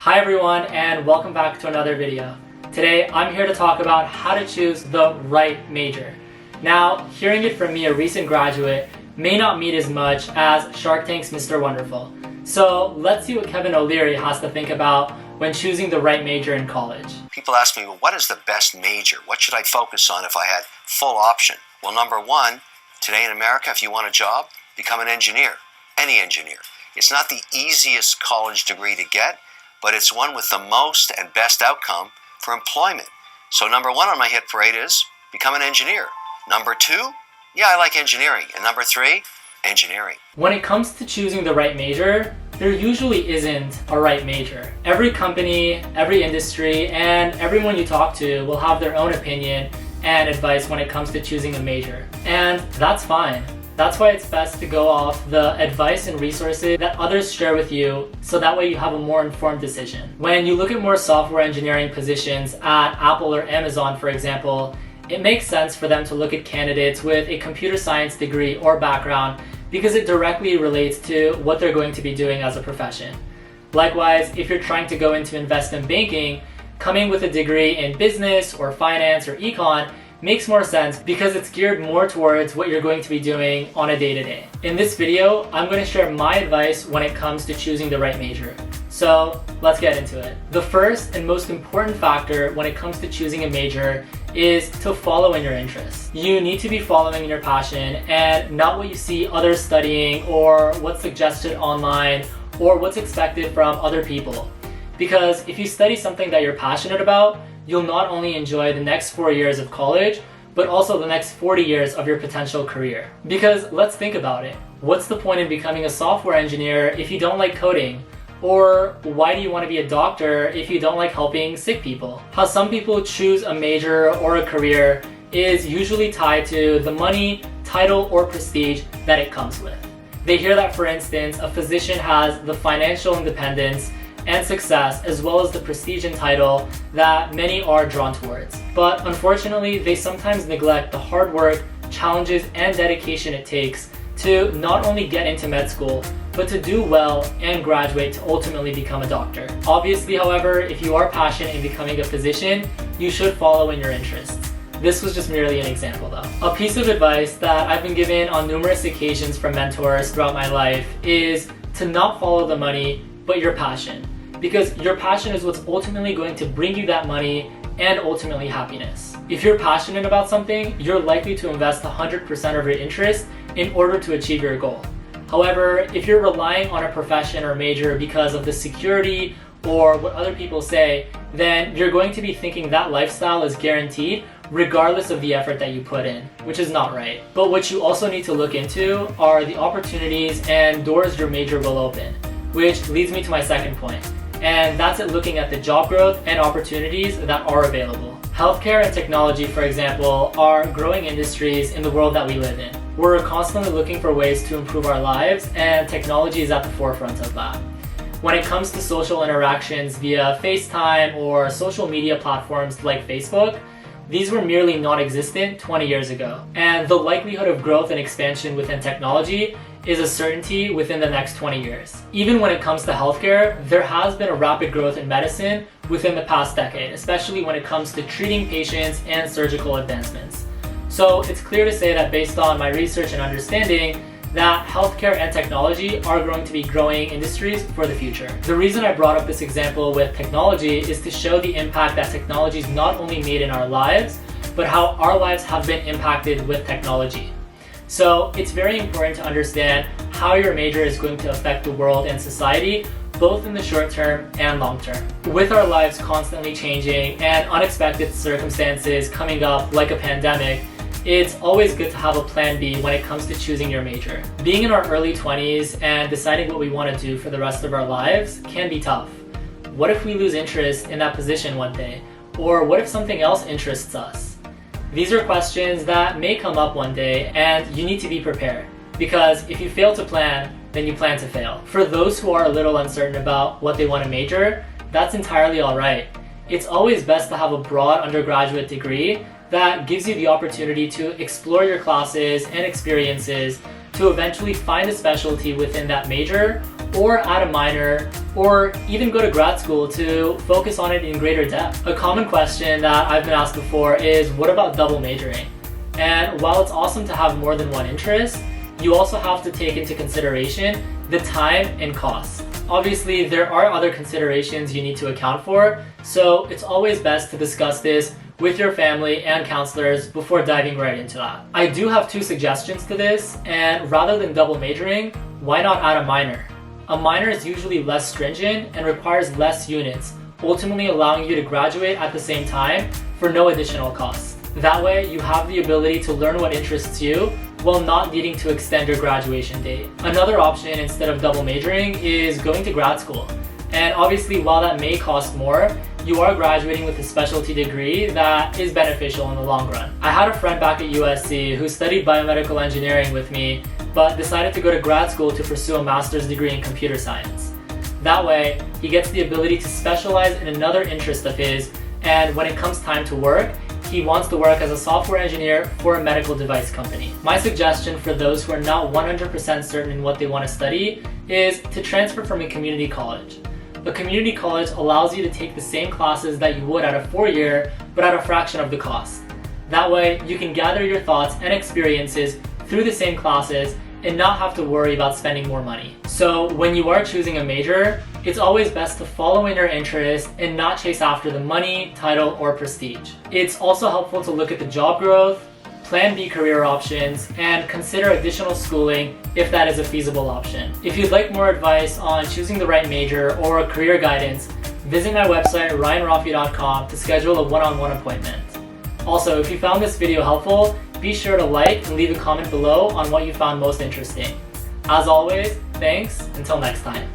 Hi everyone, and welcome back to another video. Today I'm here to talk about how to choose the right major. Now, hearing it from me, a recent graduate, may not mean as much as Shark Tank's Mr. Wonderful. So let's see what Kevin O'Leary has to think about when choosing the right major in college. People ask me, well, what is the best major? What should I focus on if I had full option? Well, number one, today in America, if you want a job, become an engineer, any engineer. It's not the easiest college degree to get, but it's one with the most and best outcome for employment. So number one on my hit parade is become an engineer. Number two, yeah, I like engineering. And number three, engineering. When it comes to choosing the right major, there usually isn't a right major. Every company, every industry, and everyone you talk to will have their own opinion and advice when it comes to choosing a major. And that's fine. That's why it's best to go off the advice and resources that others share with you, so that way you have a more informed decision. When you look at more software engineering positions at Apple or Amazon, for example, it makes sense for them to look at candidates with a computer science degree or background because it directly relates to what they're going to be doing as a profession. Likewise, if you're trying to go into investment banking, coming with a degree in business or finance or econ makes more sense because it's geared more towards what you're going to be doing on a day-to-day. In this video, I'm going to share my advice when it comes to choosing the right major. So let's get into it. The first and most important factor when it comes to choosing a major is to follow in your interests. You need to be following your passion and not what you see others studying or what's suggested online or what's expected from other people. Because if you study something that you're passionate about, you'll not only enjoy the next 4 years of college, but also the next 40 years of your potential career. Because let's think about it. What's the point in becoming a software engineer if you don't like coding? Or why do you want to be a doctor if you don't like helping sick people? How some people choose a major or a career is usually tied to the money, title, or prestige that it comes with. They hear that, for instance, a physician has the financial independence and success, as well as the prestige and title that many are drawn towards. But unfortunately, they sometimes neglect the hard work, challenges, and dedication it takes to not only get into med school, but to do well and graduate to ultimately become a doctor. Obviously, however, if you are passionate in becoming a physician, you should follow in your interests. This was just merely an example though. A piece of advice that I've been given on numerous occasions from mentors throughout my life is to not follow the money, but your passion. Because your passion is what's ultimately going to bring you that money and ultimately happiness. If you're passionate about something, you're likely to invest 100% of your interest in order to achieve your goal. However, if you're relying on a profession or major because of the security or what other people say, then you're going to be thinking that lifestyle is guaranteed regardless of the effort that you put in, which is not right. But what you also need to look into are the opportunities and doors your major will open, which leads me to my second point. And that's it, looking at the job growth and opportunities that are available. Healthcare and technology, for example, are growing industries in the world that we live in. We're constantly looking for ways to improve our lives, and technology is at the forefront of that. When it comes to social interactions via FaceTime or social media platforms like Facebook, these were merely non-existent 20 years ago. And the likelihood of growth and expansion within technology is a certainty within the next 20 years. Even when it comes to healthcare, there has been a rapid growth in medicine within the past decade, especially when it comes to treating patients and surgical advancements. So it's clear to say that based on my research and understanding, that healthcare and technology are going to be growing industries for the future. The reason I brought up this example with technology is to show the impact that technology is not only made in our lives, but how our lives have been impacted with technology. So it's very important to understand how your major is going to affect the world and society, both in the short term and long term. With our lives constantly changing and unexpected circumstances coming up like a pandemic, it's always good to have a plan B when it comes to choosing your major. Being in our early 20s and deciding what we want to do for the rest of our lives can be tough. What if we lose interest in that position one day? Or what if something else interests us? These are questions that may come up one day, and you need to be prepared. Because if you fail to plan, then you plan to fail. For those who are a little uncertain about what they want to major, that's entirely alright. It's always best to have a broad undergraduate degree that gives you the opportunity to explore your classes and experiences to eventually find a specialty within that major or add a minor, or even go to grad school to focus on it in greater depth. A common question that I've been asked before is, what about double majoring? And while it's awesome to have more than one interest, you also have to take into consideration the time and cost. Obviously, there are other considerations you need to account for, so it's always best to discuss this with your family and counselors before diving right into that. I do have 2 suggestions to this, and rather than double majoring, why not add a minor? A minor is usually less stringent and requires less units, ultimately allowing you to graduate at the same time for no additional cost. That way, you have the ability to learn what interests you while not needing to extend your graduation date. Another option instead of double majoring is going to grad school. And obviously, while that may cost more, you are graduating with a specialty degree that is beneficial in the long run. I had a friend back at USC who studied biomedical engineering with me, but decided to go to grad school to pursue a master's degree in computer science. That way, he gets the ability to specialize in another interest of his, and when it comes time to work, he wants to work as a software engineer for a medical device company. My suggestion for those who are not 100% certain in what they want to study is to transfer from a community college. A community college allows you to take the same classes that you would at a 4-year, but at a fraction of the cost. That way, you can gather your thoughts and experiences through the same classes and not have to worry about spending more money. So when you are choosing a major, it's always best to follow in your interest and not chase after the money, title, or prestige. It's also helpful to look at the job growth, plan B career options, and consider additional schooling if that is a feasible option. If you'd like more advice on choosing the right major or career guidance, visit my website ryanrafi.com to schedule a one-on-one appointment. Also, if you found this video helpful, be sure to like and leave a comment below on what you found most interesting. As always, thanks, until next time.